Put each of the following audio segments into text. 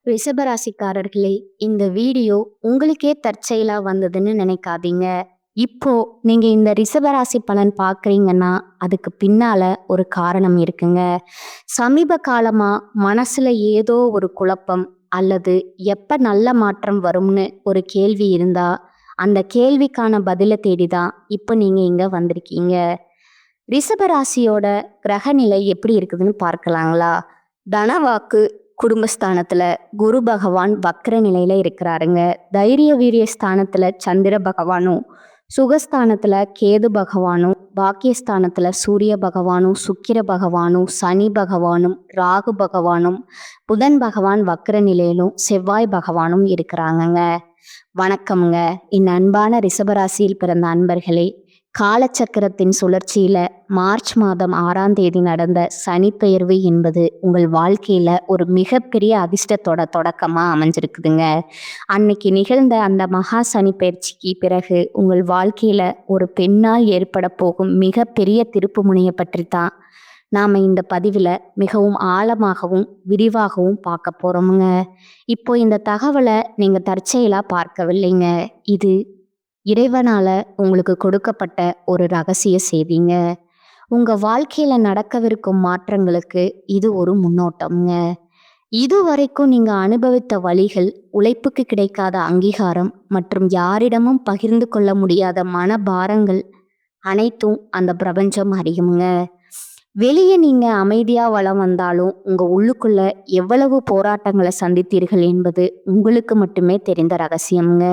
ரிஷபராசிக்காரர்களே, இந்த வீடியோ உங்களுக்கே தற்செயலா வந்ததுன்னு நினைக்காதீங்க. இப்போ நீங்க இந்த ரிஷபராசி பலன் பார்க்குறீங்கன்னா, அதுக்கு பின்னால ஒரு காரணம் இருக்குங்க. சமீப காலமா மனசுல ஏதோ ஒரு குழப்பம் அல்லது எப்ப நல்ல மாற்றம் வரும்னு ஒரு கேள்வி இருந்தா, அந்த கேள்விக்கான பதில தேடி தான் இப்போ நீங்க இங்க வந்திருக்கீங்க. ரிஷபராசியோட கிரகநிலை எப்படி இருக்குதுன்னு பார்க்கலாங்களா? தனவாக்கு குடும்பஸ்தானத்துல குரு பகவான் வக்ர நிலையில இருக்கிறாருங்க. தைரிய வீரிய ஸ்தானத்துல சந்திர பகவானும், சுகஸ்தானத்துல கேது பகவானும், பாக்கியஸ்தானத்துல சூரிய பகவானும், சுக்கிர பகவானும், சனி பகவானும், ராகு பகவானும், புதன் பகவான் வக்ர நிலையிலும், செவ்வாய் பகவானும் இருக்கிறாங்கங்க. வணக்கம்ங்க. என் அன்பான ரிஷபராசியில் பிறந்த அன்பர்களே, காலச்சக்கரத்தின் சுழற்சியில மார்ச் மாதம் 6ஆம் தேதி நடந்த சனிப்பெயர்வு என்பது உங்கள் வாழ்க்கையில ஒரு மிகப்பெரிய அதிர்ஷ்டத்தோட தொடக்கமா அமைஞ்சிருக்குதுங்க. அன்னைக்கு நிகழ்ந்த அந்த மகா சனி பயிற்சிக்கு பிறகு உங்கள் வாழ்க்கையில ஒரு பெண்ணால் ஏற்பட போகும் மிகப்பெரிய திருப்பு முனையை பற்றி தான் நாம இந்த பதிவில் மிகவும் ஆழமாகவும் விரிவாகவும் பார்க்க போறோமுங்க. இப்போ இந்த தகவலை நீங்க தற்செயலா பார்க்கவில்லைங்க. இது இறைவனால உங்களுக்கு கொடுக்கப்பட்ட ஒரு ரகசிய செய்திங்க. உங்க வாழ்க்கையில நடக்கவிருக்கும் மாற்றங்களுக்கு இது ஒரு முன்னோட்டம்ங்க. இதுவரைக்கும் நீங்க அனுபவித்த வழிகள், உழைப்புக்கு கிடைக்காத அங்கீகாரம் மற்றும் யாரிடமும் பகிர்ந்து கொள்ள முடியாத மனபாரங்கள் அனைத்தும் அந்த பிரபஞ்சம் அறியுமுங்க. வெளியே நீங்க அமைதியா வலம் வந்தாலும் உங்க உள்ளுக்குள்ள எவ்வளவு போராட்டங்களை சந்தித்தீர்கள் என்பது உங்களுக்கு மட்டுமே தெரிந்த ரகசியம்ங்க.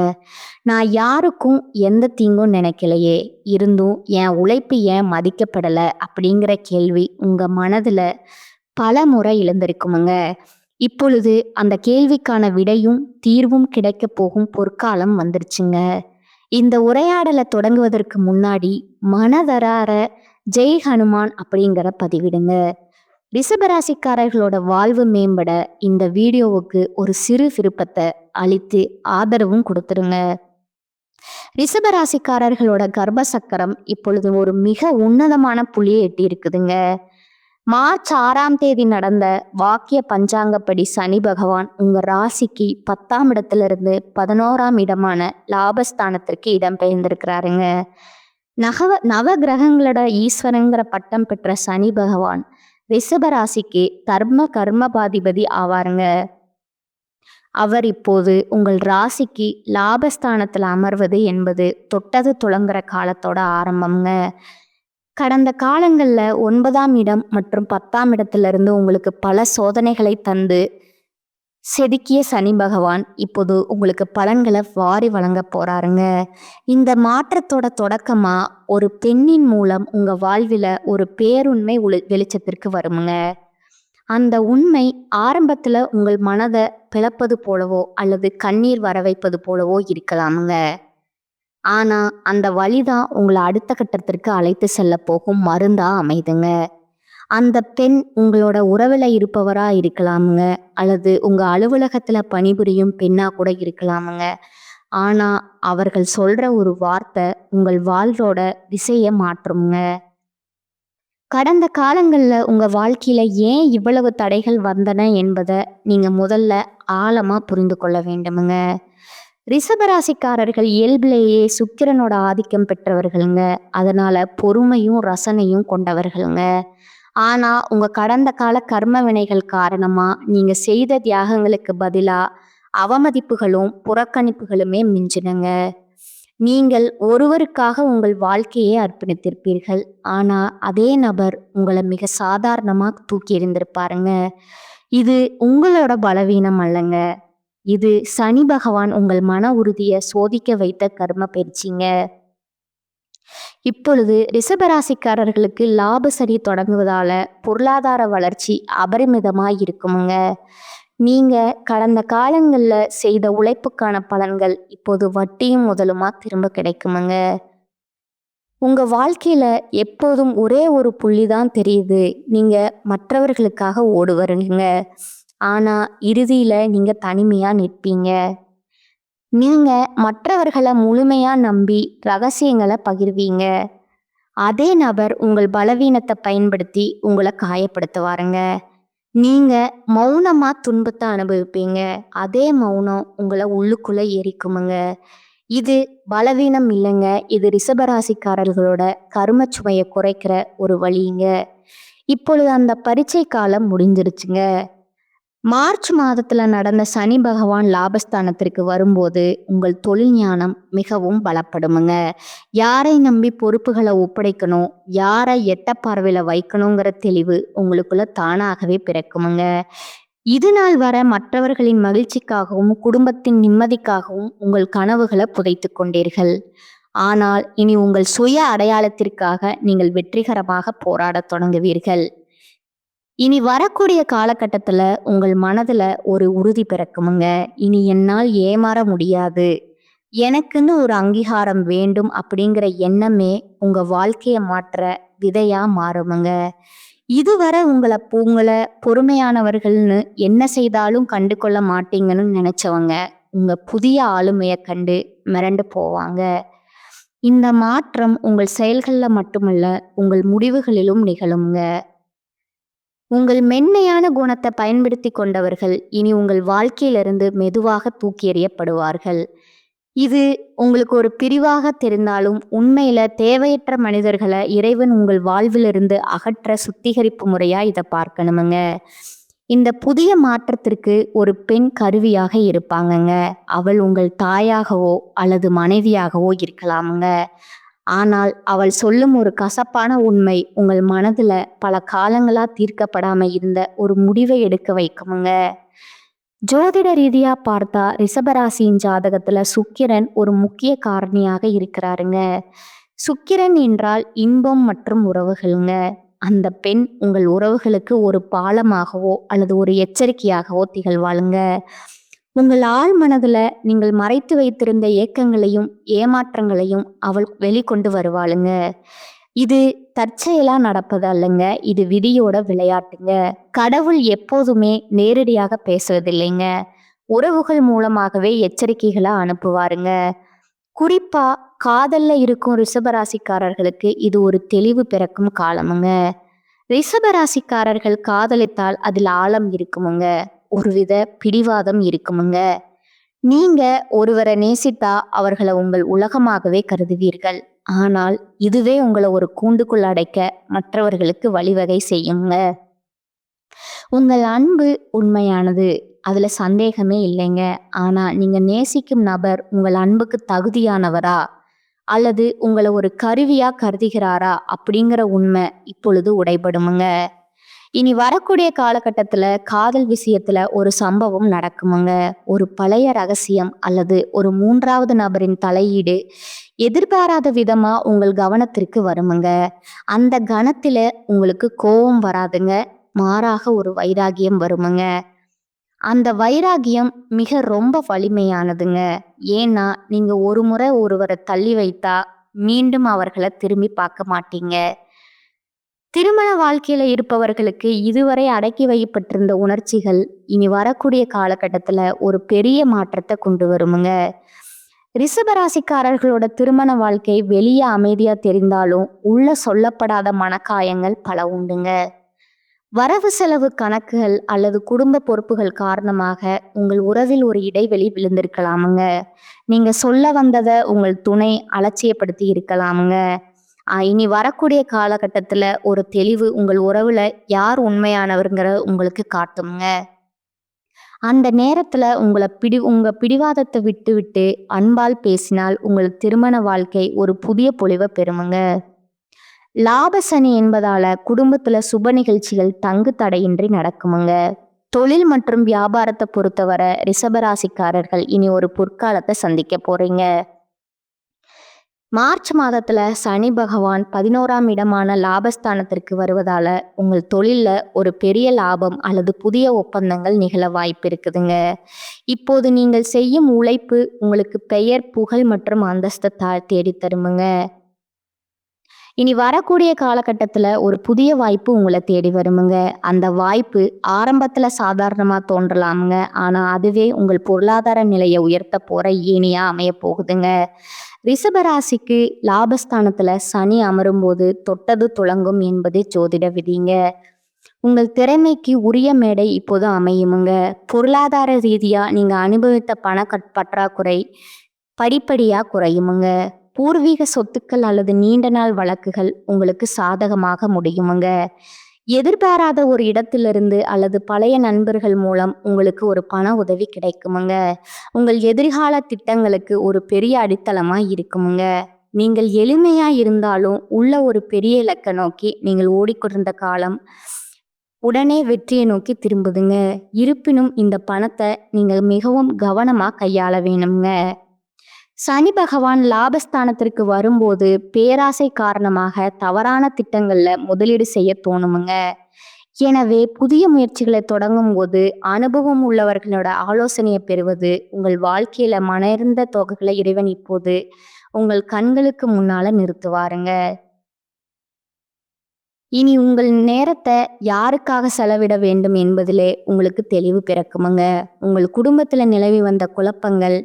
நான் யாருக்கும் எந்த தீங்கும் நினைக்கலையே, இருந்தும் என் உழைப்பு ஏன் மதிக்கப்படலை அப்படிங்கிற கேள்வி உங்க மனதுல பல முறை எழுந்திருக்குமுங்க. இப்பொழுது அந்த கேள்விக்கான விடையும் தீர்வும் கிடைக்க போகும் பொற்காலம் வந்துருச்சுங்க. இந்த உரையாடலை தொடங்குவதற்கு முன்னாடி மனதரார ஜெய் ஹனுமான் அப்படிங்கிற பதிவிடுங்க. ரிஷபராசிக்காரர்களோட வாழ்வு மேம்பட இந்த வீடியோவுக்கு ஒரு சிறு விருப்பத்தை அளித்து ஆதரவும் கொடுத்துருங்க. ரிஷபராசிக்காரர்களோட கர்ப்ப சக்கரம் இப்பொழுது ஒரு மிக உன்னதமான புள்ளியை எட்டி இருக்குதுங்க. மார்ச் 6ஆம் தேதி நடந்த வாக்கிய பஞ்சாங்கப்படி சனி பகவான் உங்க ராசிக்கு 10ஆம் இடத்திலிருந்து 11ஆம் இடமான லாபஸ்தானத்திற்கு இடம்பெயர்ந்திருக்கிறாருங்க. நவ கிரகங்களோட ஈஸ்வரங்கிற பட்டம் பெற்ற சனி பகவான் ரிஷபராசிக்கு கர்மபாதிபதி ஆவாருங்க. அவர் இப்போது உங்கள் ராசிக்கு லாபஸ்தானத்தில் அமர்வது என்பது தொட்டது துளங்குற காலத்தோட ஆரம்பம்ங்க. கடந்த காலங்களில் 9ஆம் இடம் மற்றும் 10ஆம் இடத்திலிருந்து உங்களுக்கு பல சோதனைகளை தந்து செதுக்கிய சனி பகவான் இப்போது உங்களுக்கு பலன்களை வாரி வழங்க போறாருங்க. இந்த மாற்றத்தோட தொடக்கமா ஒரு பெண்ணின் மூலம் உங்க வாழ்வில் ஒரு பேருண்மை வெளிச்சத்திற்கு வருமுங்க. அந்த உண்மை ஆரம்பத்துல உங்கள் மனதை பிளப்பது போலவோ அல்லது கண்ணீர் வர வைப்பது போலவோ இருக்கலாமுங்க. ஆனா அந்த வழிதான் உங்களை அடுத்த கட்டத்திற்கு அழைத்து செல்ல போகும் மருந்தா அமைதுங்க. அந்த பெண் உங்களோட உறவுல இருப்பவரா இருக்கலாமுங்க, அல்லது உங்க அலுவலகத்துல பணிபுரியும் பெண்ணா கூட இருக்கலாமுங்க. ஆனா அவர்கள் சொல்ற ஒரு வார்த்தை உங்கள் வாழ்வோட திசையை மாற்றுங்க. கடந்த காலங்களில் உங்கள் வாழ்க்கையில் ஏன் இவ்வளவு தடைகள் வந்தன என்பதை நீங்கள் முதல்ல ஆழமாக புரிந்து கொள்ள வேண்டுமுங்க. ரிஷபராசிக்காரர்கள் இயல்பிலேயே சுக்கிரனோட ஆதிக்கம் பெற்றவர்களுங்க. அதனால் பொறுமையும் ரசனையும் கொண்டவர்களுங்க. ஆனால் உங்கள் கடந்த கால கர்ம வினைகள் காரணமாக நீங்கள் செய்த தியாகங்களுக்கு பதிலாக அவமதிப்புகளும் புறக்கணிப்புகளுமே மிஞ்சினங்க. நீங்கள் ஒருவருக்காக உங்கள் வாழ்க்கையை அர்ப்பணித்திருப்பீர்கள். ஆனால் அதே நபர் உங்களை மிக சாதாரணமாக தூக்கி எறிந்திருப்பாருங்க. இது உங்களோட பலவீனம் அல்லங்க. இது சனி பகவான் உங்கள் மன உறுதியை சோதிக்க வைத்த கர்ம பயிற்சிங்க. இப்பொழுது ரிஷபராசிக்காரர்களுக்கு லாப சரி தொடங்குவதால பொருளாதார வளர்ச்சி அபரிமிதமாக இருக்குமுங்க. நீங்க கடந்த காலங்களில் செய்த உழைப்புக்கான பலன்கள் இப்போது வட்டியும் முதலுமா திரும்ப கிடைக்குமுங்க. உங்க வாழ்க்கையில எப்போதும் ஒரே ஒரு புள்ளி தான் தெரியுது, நீங்க மற்றவர்களுக்காக ஓடுவருங்க. ஆனா இறுதியில நீங்க தனிமையா நிற்பீங்க. நீங்க மற்றவர்களை முழுமையா நம்பி ரகசியங்களை பகிர்வீங்க. அதே நபர் உங்கள் பலவீனத்தை பயன்படுத்தி உங்களை காயப்படுத்துவாருங்க. நீங்க மௌனமா துன்பத்தை அனுபவிப்பீங்க. அதே மௌனம் உங்கள உள்ளுக்குள்ள எரிக்குமுங்க. இது பலவீனம் இல்லைங்க. இது ரிஷபராசிக்காரர்களோட கருமச் சுமையை குறைக்கிற ஒரு வழிங்க. இப்பொழுது அந்த பரீட்சை காலம் முடிஞ்சிருச்சுங்க. மார்ச் மாதத்துல நடந்த சனி பகவான் லாபஸ்தானத்திற்கு வரும்போது உங்கள் தொழில் ஞானம் மிகவும் பலப்படுமுங்க. யாரை நம்பி பொறுப்புகளை ஒப்படைக்கணும், யாரை எட்ட பார்வையில வைக்கணுங்கிற தெளிவு உங்களுக்குள்ள தானாகவே பிறக்குமுங்க. இது நாள் வர மற்றவர்களின் மகிழ்ச்சிக்காகவும் குடும்பத்தின் நிம்மதிக்காகவும் உங்கள் கனவுகளை புதைத்து கொண்டீர்கள். ஆனால் இனி உங்கள் சுய அடையாளத்திற்காக நீங்கள் வெற்றிகரமாக போராடத் தொடங்குவீர்கள். இனி வரக்கூடிய காலகட்டத்துல உங்கள் மனதுல ஒரு உறுதி பிறக்குமுங்க. இனி என்னால் ஏமாற முடியாது, எனக்குன்னு ஒரு அங்கீகாரம் வேண்டும் அப்படிங்கிற எண்ணமே உங்க வாழ்க்கைய மாற்ற விதையா மாறுமுங்க. இதுவரை உங்களை பொறுமையானவர்கள்னு என்ன செய்தாலும் கண்டு கொள்ள மாட்டீங்கன்னு நினைச்சவங்க உங்க புதிய ஆளுமையை கண்டு மிரண்டு போவாங்க. இந்த மாற்றம் உங்கள் செயல்கள்ல மட்டுமல்ல, உங்கள் முடிவுகளிலும் நிகழுங்க. உங்கள் மென்மையான குணத்தை பயன்படுத்தி கொண்டவர்கள் இனி உங்கள் வாழ்க்கையிலிருந்து மெதுவாக தூக்கி எறியப்படுவார்கள். இது உங்களுக்கு ஒரு பிரிவாக தெரிந்தாலும் உண்மையில தேவையற்ற மனிதர்களை இறைவன் உங்கள் வாழ்விலிருந்து அகற்ற சுத்திகரிப்பு முறையா இதை பார்க்கணுமுங்க. இந்த புதிய மாற்றத்திற்கு ஒரு பெண் கருவியாக இருப்பாங்கங்க. அவள் உங்கள் தாயாகவோ அல்லது மனைவியாகவோ இருக்கலாமுங்க. ஆனால் அவள் சொல்லும் ஒரு கசப்பான உண்மை உங்கள் மனதுல பல காலங்களா தீர்க்கப்படாம இருந்த ஒரு முடிவை எடுக்க வைக்குமுங்க. ஜோதிட ரீதியா பார்த்தா ரிஷபராசியின் ஜாதகத்துல சுக்கிரன் ஒரு முக்கிய காரணியாக இருக்கிறாருங்க. சுக்கிரன் என்றால் இன்பம் மற்றும் உறவுகளுங்க. அந்த பெண் உங்கள் உறவுகளுக்கு ஒரு பாலமாகவோ அல்லது ஒரு எச்சரிக்கையாகவோ திகழ்வாளுங்க. உங்கள் ஆழ் மனதுல நீங்கள் மறைத்து வைத்திருந்த ஏக்கங்களையும் ஏமாற்றங்களையும் அவள் வெளிக்கொண்டு வருவாளுங்க. இது தற்செயலா நடப்பது அல்லங்க, இது விதியோட விளையாட்டுங்க. கடவுள் எப்போதுமே நேரடியாக பேசுவதில்லைங்க, உறவுகள் மூலமாகவே எச்சரிக்கைகளை அனுப்புவாருங்க. குறிப்பா காதல்ல இருக்கும் ரிஷபராசிக்காரர்களுக்கு இது ஒரு தெளிவு பிறக்கும் காலமுங்க. ரிஷபராசிக்காரர்கள் காதலித்தால் அதில் ஆழம் இருக்குமுங்க, ஒருவித பிடிவாதம் இருக்குமுங்க. நீங்க ஒருவரை நேசித்தா அவர்களை உங்கள் உலகமாகவே கருதுவீர்கள். ஆனால் இதுவே உங்களை ஒரு கூண்டுக்குள் அடைக்க மற்றவர்களுக்கு வழிவகை செய்யுங்க. உங்கள் அன்பு உண்மையானது, அதுல சந்தேகமே இல்லைங்க. ஆனா நீங்க நேசிக்கும் நபர் உங்கள் அன்புக்கு தகுதியானவரா அல்லது உங்களை ஒரு கருவியா கருதுகிறாரா அப்படிங்கிற உண்மை இப்பொழுது உடைபடுமுங்க. இனி வரக்கூடிய காலகட்டத்துல காதல் விஷயத்துல ஒரு சம்பவம் நடக்குமுங்க. ஒரு பழைய ரகசியம் அல்லது ஒரு மூன்றாவது நபரின் தலையீடு எதிர்பாராத விதமா உங்கள் கவனத்திற்கு வருமுங்க. அந்த கணத்துல உங்களுக்கு கோபம் வராதுங்க, மாறாக ஒரு வைராகியம் வருமுங்க. அந்த வைராகியம் மிக ரொம்ப வலிமையானதுங்க. ஏன்னா நீங்க ஒரு முறை ஒருவரை தள்ளி வைத்தா மீண்டும் அவர்களை திரும்பி பார்க்க மாட்டீங்க. திருமண வாழ்க்கையில இருப்பவர்களுக்கு இதுவரை அடக்கி வைக்கப்பட்டிருந்த உணர்ச்சிகள் இனி வரக்கூடிய காலகட்டத்துல ஒரு பெரிய மாற்றத்தை கொண்டு வருமுங்க. ரிஷபராசிக்காரர்களோட திருமண வாழ்க்கை வெளியே அமைதியா தெரிந்தாலும் உள்ள சொல்லப்படாத மனக்காயங்கள் பல உண்டுங்க. வரவு செலவு கணக்குகள் அல்லது குடும்ப பொறுப்புகள் காரணமாக உங்கள் உறவில் ஒரு இடைவெளி விழுந்திருக்கலாமுங்க. நீங்க சொல்ல வந்ததை உங்கள் துணை அலட்சியப்படுத்தி இருக்கலாமுங்க. இனி வரக்கூடிய காலகட்டத்துல ஒரு தெளிவு உங்கள் உறவுல யார் உண்மையானவருங்கிற உங்களுக்கு காட்டுங்க. அந்த நேரத்துல உங்க பிடிவாதத்தை விட்டு விட்டு அன்பால் பேசினால் உங்கள் திருமண வாழ்க்கை ஒரு புதிய பொலிவை பெறுமுங்க. லாபசனி என்பதால குடும்பத்துல சுப நிகழ்ச்சிகள் தங்கு தடையின்றி நடக்குமுங்க. தொழில் மற்றும் வியாபாரத்தை பொறுத்தவரை ரிஷபராசிக்காரர்கள் இனி ஒரு பொற்காலத்தை சந்திக்க போறீங்க. மார்ச் மாதத்துல சனி பகவான் 11ஆம் இடமான லாபஸ்தானத்திற்கு வருவதால உங்கள் தொழில்ல ஒரு பெரிய லாபம் அல்லது புதிய ஒப்பந்தங்கள் நிகழ வாய்ப்பு இருக்குதுங்க. இப்போது நீங்கள் செய்யும் உழைப்பு உங்களுக்கு பெயர், புகழ் மற்றும் அந்தஸ்தை தேடி தருமுங்க. இனி வரக்கூடிய காலகட்டத்துல ஒரு புதிய வாய்ப்பு உங்களை தேடி வருமுங்க. அந்த வாய்ப்பு ஆரம்பத்துல சாதாரணமா தோன்றலாமுங்க, ஆனா அதுவே உங்கள் பொருளாதார நிலையை உயர்த்த போற ஏணியா அமைய போகுதுங்க. ரிஷபராசிக்கு லாபஸ்தானத்துல சனி அமரும் போது தொட்டது துளங்கும் என்பது ஜோதிட விதிங்க. உங்கள் திறமைக்கு உரிய மேடை இப்போது அமையுமுங்க. பொருளாதார ரீதியா நீங்க அனுபவித்த பற்றாக்குறை படிப்படியா குறையுமுங்க. பூர்வீக சொத்துக்கள் அல்லது நீண்ட நாள் வழக்குகள் உங்களுக்கு சாதகமாக முடியுமுங்க. எதிர்பாராத ஒரு இடத்திலிருந்து அல்லது பழைய நண்பர்கள் மூலம் உங்களுக்கு ஒரு பண உதவி கிடைக்குமுங்க. உங்கள் எதிர்கால திட்டங்களுக்கு ஒரு பெரிய அடித்தளமா இருக்குமுங்க. நீங்கள் எளிமையா இருந்தாலும் உள்ள ஒரு பெரிய இலக்கை நோக்கி நீங்கள் ஓடிக்கொண்டிருந்த காலம் உடனே வெற்றியை நோக்கி திரும்புதுங்க. இருப்பினும் இந்த பணத்தை நீங்க மிகவும் கவனமா கையாள வேணுங்க. சனி பகவான் லாபஸ்தானத்திற்கு வரும்போது பேராசை காரணமாக தவறான திட்டங்கள்ல முதலீடு செய்ய தோணுமுங்க. எனவே புதிய முயற்சிகளை தொடங்கும் போது அனுபவம் உள்ளவர்களோட ஆலோசனையை பெறுவது உங்கள் வாழ்க்கையில மனர்ந்த தொகைகளை இறைவன் இப்போது உங்கள் கண்களுக்கு முன்னால நிறுத்துவாருங்க. இனி உங்கள் நேரத்தை யாருக்காக செலவிட வேண்டும் என்பதிலே உங்களுக்கு தெளிவு பிறக்குமுங்க. உங்கள் குடும்பத்துல நிலவி வந்த குழப்பங்கள்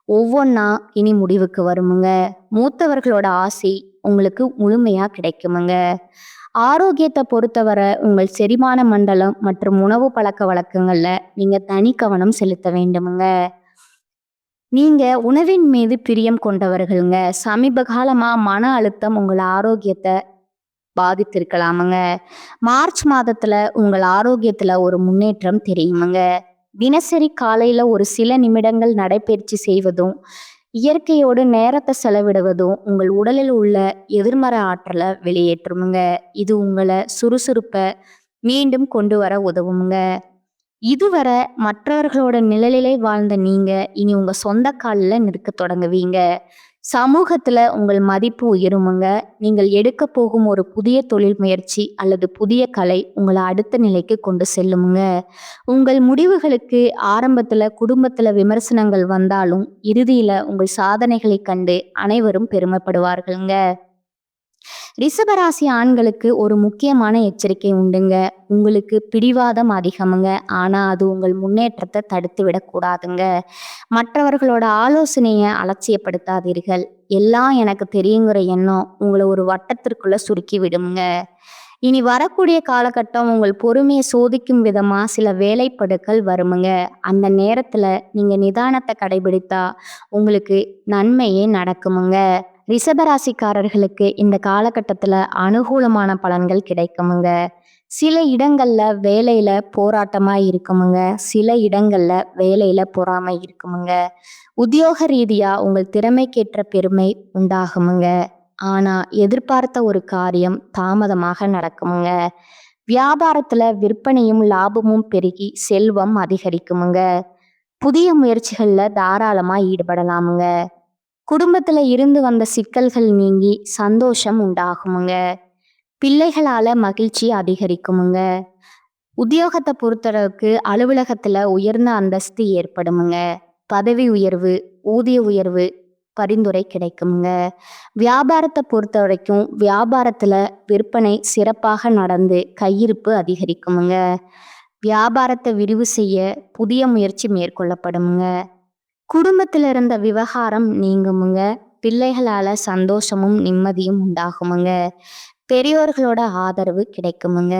ஒவ்வொன்றா இனி முடிவுக்கு வருமுங்க. மூத்தவர்களோட ஆசை உங்களுக்கு முழுமையா கிடைக்குமுங்க. ஆரோக்கியத்தை பொறுத்தவரை உங்கள் செரிமான மண்டலம் மற்றும் உணவு பழக்க வழக்கங்கள்ல நீங்க தனி கவனம் செலுத்த வேண்டுமுங்க. நீங்க உணவின் மீது பிரியம் கொண்டவர்களுங்க. சமீப காலமா மன அழுத்தம் உங்கள் ஆரோக்கியத்தை பாதித்திருக்கலாமுங்க. மார்ச் மாதத்துல உங்கள் ஆரோக்கியத்துல ஒரு முன்னேற்றம் தெரியுமுங்க. தினசரி காலையில ஒரு சில நிமிடங்கள் நடைபயிற்சி செய்வதும் இயற்கையோடு நேரத்தை செலவிடுவதும் உங்கள் உடலில் உள்ள எதிர்மறை ஆற்றலை வெளியேற்றுமுங்க. இது உங்களை சுறுசுறுப்பை மீண்டும் கொண்டு வர உதவுமுங்க. இதுவரை மற்றவர்களோட நிழலிலே வாழ்ந்த நீங்க இனி உங்க சொந்த காலில் நிற்க தொடங்குவீங்க. சமூகத்துல உங்கள் மதிப்பு உயருமுங்க. நீங்கள் எடுக்க போகும் ஒரு புதிய தொழில் முயற்சி அல்லது புதிய கலை உங்களை அடுத்த நிலைக்கு கொண்டு செல்லுமுங்க. உங்கள் முடிவுகளுக்கு ஆரம்பத்துல குடும்பத்துல விமர்சனங்கள் வந்தாலும் இறுதியில உங்கள் சாதனைகளை கண்டு அனைவரும் பெருமைப்படுவார்கள்ங்க. ரிஷபராசி ஆண்களுக்கு ஒரு முக்கியமான எச்சரிக்கை உண்டுங்க. உங்களுக்கு பிடிவாதம் அதிகமுங்க. ஆனா அது உங்கள் முன்னேற்றத்தை தடுத்து விடக்கூடாதுங்க. மற்றவர்களோட ஆலோசனையை அலட்சியப்படுத்தாதீர்கள். எல்லாம் எனக்கு தெரியுங்கிற எண்ணம் உங்களை ஒரு வட்டத்திற்குள்ள சுருக்கி விடுங்க. இனி வரக்கூடிய காலகட்டம் உங்கள் பொறுமையை சோதிக்கும் விதமா சில வேலைப்படுக்கள் வருமுங்க. அந்த நேரத்துல நீங்க நிதானத்தை கடைபிடித்தா உங்களுக்கு நன்மையே நடக்குமுங்க. ரிஷபராசிக்காரர்களுக்கு இந்த காலகட்டத்துல அனுகூலமான பலன்கள் கிடைக்குமுங்க. சில இடங்கள்ல வேலையில போராட்டமா இருக்குமுங்க. சில இடங்கள்ல வேலையில பொறாமை இருக்குமுங்க. உத்தியோக ரீதியா உங்கள் திறமைக்கேற்ற பெருமை உண்டாகுமுங்க. ஆனா எதிர்பார்த்த ஒரு காரியம் தாமதமாக நடக்குமுங்க. வியாபாரத்துல விற்பனையும் லாபமும் பெருகி செல்வம் அதிகரிக்குமுங்க. புதிய முயற்சிகள்ல தாராளமா ஈடுபடலாமுங்க. குடும்பத்துல இருந்து வந்த சிக்கல்கள் நீங்கி சந்தோஷம் உண்டாகுமுங்க. பிள்ளைகளால மகிழ்ச்சி அதிகரிக்குமுங்க. உத்தியோகத்தை பொறுத்தளவுக்கு அலுவலகத்துல உயர்ந்த அந்தஸ்து ஏற்படுமுங்க. பதவி உயர்வு, ஊதிய உயர்வு பரிந்துரை கிடைக்குமுங்க. வியாபாரத்தை பொறுத்த வரைக்கும் வியாபாரத்துல விற்பனை சிறப்பாக நடந்து கையிருப்பு அதிகரிக்குமுங்க. வியாபாரத்தை விரிவு செய்ய புதிய முயற்சி மேற்கொள்ளப்படுமுங்க. குடும்பத்தில் இருந்த விவகாரம் நீங்குமுங்க. பிள்ளைகளால சந்தோஷமும் நிம்மதியும் உண்டாகுமுங்க. பெரியோர்களோட ஆதரவு கிடைக்குமுங்க.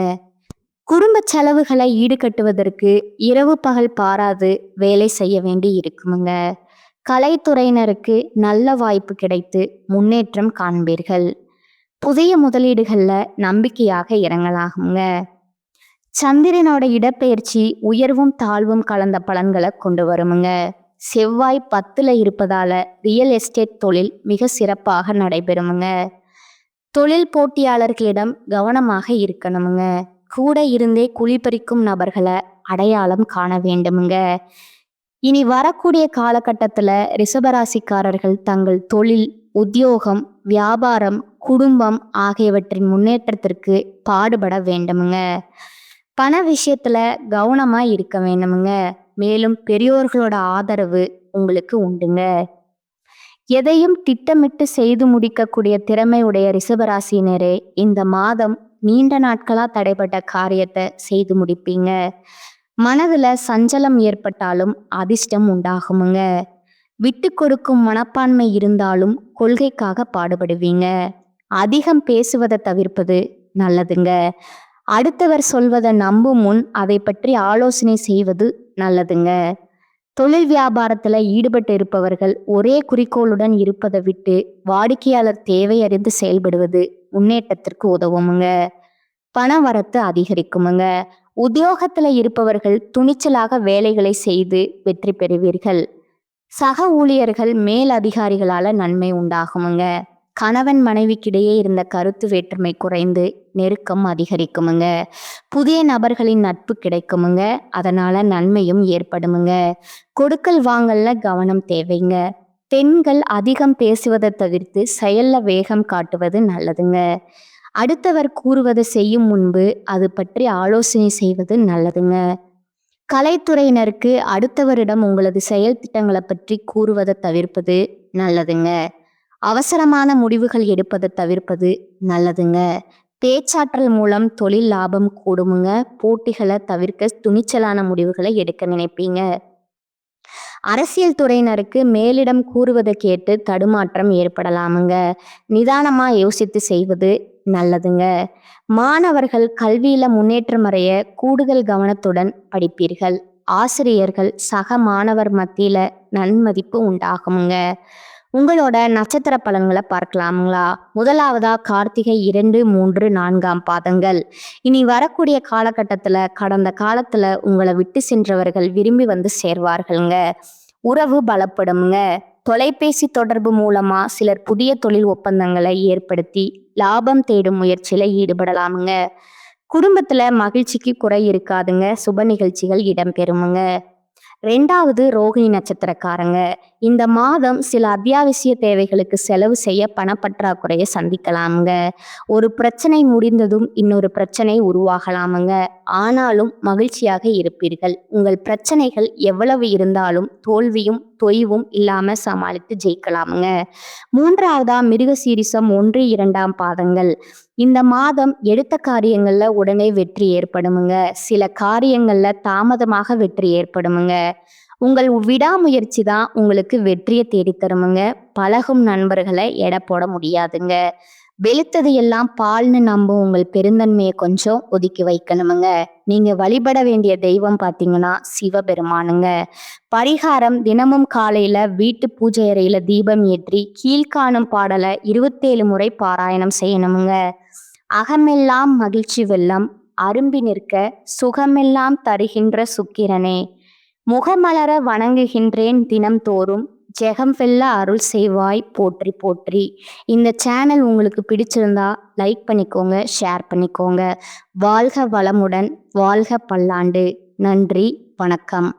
குடும்ப செலவுகளை ஈடுகட்டுவதற்கு இரவு பகல் பாராது வேலை செய்ய வேண்டி இருக்குமுங்க. கலைத்துறையினருக்கு நல்ல வாய்ப்பு கிடைத்து முன்னேற்றம் காண்பீர்கள். புதிய முதலீடுகள்ல நம்பிக்கையாக இறங்கலாகுங்க. சந்திரனோட இடப்பெயர்ச்சி உயர்வும் தாழ்வும் கலந்த பலன்களை கொண்டு வருமுங்க. செவ்வாய் 10ல இருப்பதால ரியல் எஸ்டேட் தொழில் மிக சிறப்பாக நடைபெறுமுங்க. தொழில் போட்டியாளர்களிடம் கவனமாக இருக்கணுமுங்க. கூட இருந்தே குழிபறிக்கும் நபர்களை அடையாளம் காண வேண்டுமுங்க. இனி வரக்கூடிய காலகட்டத்துல ரிஷபராசிக்காரர்கள் தங்கள் தொழில், உத்தியோகம், வியாபாரம், குடும்பம் ஆகியவற்றின் முன்னேற்றத்திற்கு பாடுபட வேண்டுமுங்க. பண விஷயத்துல கவனமா இருக்க வேண்டுமுங்க. மேலும் பெரியோர்களோட ஆதரவு உங்களுக்கு உண்டுங்க. எதையும் திட்டமிட்டு செய்து முடிக்கக்கூடிய திறமை உடைய ரிஷபராசினரே இந்த மாதம் நீண்ட நாட்களா தடைப்பட்ட காரியத்தை செய்து முடிப்பீங்க. மனதுல சஞ்சலம் ஏற்பட்டாலும் அதிர்ஷ்டம் உண்டாகுமுங்க. விட்டு கொடுக்கும் மனப்பான்மை இருந்தாலும் கொள்கைக்காக பாடுபடுவீங்க. அதிகம் பேசுவதை தவிர்ப்பது நல்லதுங்க. அடுத்தவர் சொல்வதை நம்பும் முன் அதை பற்றி ஆலோசனை செய்வது நல்லதுங்க. தொழில் வியாபாரத்துல ஈடுபட்டு இருப்பவர்கள் ஒரே குறிக்கோளுடன் இருப்பதை விட்டு வாடிக்கையாளர் தேவை அறிந்து செயல்படுவது முன்னேற்றத்திற்கு உதவுமுங்க. பண வரத்து அதிகரிக்குமுங்க. உத்தியோகத்துல இருப்பவர்கள் துணிச்சலாக வேலைகளை செய்து வெற்றி பெறுவீர்கள். சக ஊழியர்கள் மேல் அதிகாரிகளால நன்மை உண்டாகுமுங்க. கணவன் மனைவிக்கிடையே இருந்த கருத்து வேற்றுமை குறைந்து நெருக்கம் அதிகரிக்குமுங்க. புதிய நபர்களின் நட்பு கிடைக்குமுங்க. அதனால நன்மையும் ஏற்படுமுங்க. கொடுக்கல் வாங்கல்ல கவனம் தேவைங்க. பெண்கள் அதிகம் பேசுவதை தவிர்த்து செயல்ல வேகம் காட்டுவது நல்லதுங்க. அடுத்தவர் கூறுவதை செய்யும் முன்பு அது பற்றி ஆலோசனை செய்வது நல்லதுங்க. கலைத்துறையினருக்கு அடுத்தவரிடம் உங்களது செயல் திட்டங்களை பற்றி கூறுவதை தவிர்ப்பது நல்லதுங்க. அவசரமான முடிவுகள் எடுப்பதை தவிர்ப்பது நல்லதுங்க. பேச்சாற்றல் மூலம் தொழில் லாபம் கூடுமுங்க. போட்டிகளை தவிர்க்க துணிச்சலான முடிவுகளை எடுக்க நினைப்பீங்க. அரசியல் துறையினருக்கு மேலிடம் கூறுவதை கேட்டு தடுமாற்றம் ஏற்படலாமுங்க. நிதானமா யோசித்து செய்வது நல்லதுங்க. மாணவர்கள் கல்வியில முன்னேற்றம் அடைய கூடுதல் கவனத்துடன் படிப்பீர்கள். ஆசிரியர்கள் சக மாணவர் மத்தியில நன்மதிப்பு உண்டாகுமுங்க. உங்களோட நட்சத்திர பலன்களை பார்க்கலாமுங்களா? முதலாவதா கார்த்திகை 2, 3, 4ஆம் பாதங்கள். இனி வரக்கூடிய காலகட்டத்துல கடந்த காலத்துல உங்களை விட்டு சென்றவர்கள் விரும்பி வந்து சேர்வார்களுங்க. உறவு பலப்படுமுங்க. தொலைபேசி தொடர்பு மூலமா சிலர் புதிய தொழில் ஒப்பந்தங்களை ஏற்படுத்தி லாபம் தேடும் முயற்சியில ஈடுபடலாமுங்க. குடும்பத்துல மகிழ்ச்சிக்கு குறை இருக்காதுங்க. சுப நிகழ்ச்சிகள் இடம்பெறுமுங்க. 2வது ரோகிணி நட்சத்திரக்காரங்க. இந்த மாதம் சில அத்தியாவசிய தேவைகளுக்கு செலவு செய்ய பணப்பற்றாக்குறையை சந்திக்கலாமுங்க. ஒரு பிரச்சனை முடிந்ததும் இன்னொரு பிரச்சனை உருவாகலாமுங்க. ஆனாலும் மகிழ்ச்சியாக இருப்பீர்கள். உங்கள் பிரச்சனைகள் எவ்வளவு இருந்தாலும் தோல்வியும் தொய்வும் இல்லாம சமாளித்து ஜெயிக்கலாமுங்க. 3வதா மிருகசீரிசம் 1, 2ஆம் பாதங்கள். இந்த மாதம் எடுத்த காரியங்கள்ல உடனே வெற்றி ஏற்படுமுங்க. சில காரியங்கள்ல தாமதமாக வெற்றி ஏற்படுமுங்க. உங்கள் விடாமுயற்சி தான் உங்களுக்கு வெற்றியை தேடித்தருமுங்க. பழகும் நண்பர்களை எடை போட முடியாதுங்க. வெளுத்தது எல்லாம் பால்னு நம்பும் உங்கள் பெருந்தன்மையை கொஞ்சம் ஒதுக்கி வைக்கணுமுங்க. நீங்க வழிபட வேண்டிய தெய்வம் பார்த்தீங்கன்னா சிவபெருமானுங்க. பரிகாரம் தினமும் காலையில வீட்டு பூஜை அறையில தீபம் ஏற்றி கீழ்காணும் பாடலை 27 முறை பாராயணம் செய்யணுமுங்க. அகமெல்லாம் மகிழ்ச்சி வெள்ளம் அரும்பி நிற்க சுகமெல்லாம் தருகின்ற சுக்கிரனே, முகமலர வணங்குகின்றேன் தினம்தோறும், ஜெகம் வெல்ல அருள் செய்வாய் போற்றி போற்றி. இந்த சேனல் உங்களுக்கு பிடிச்சிருந்தா லைக் பண்ணிக்கோங்க, ஷேர் பண்ணிக்கோங்க. வாழ்க வளமுடன், வாழ்க பல்லாண்டு. நன்றி, வணக்கம்.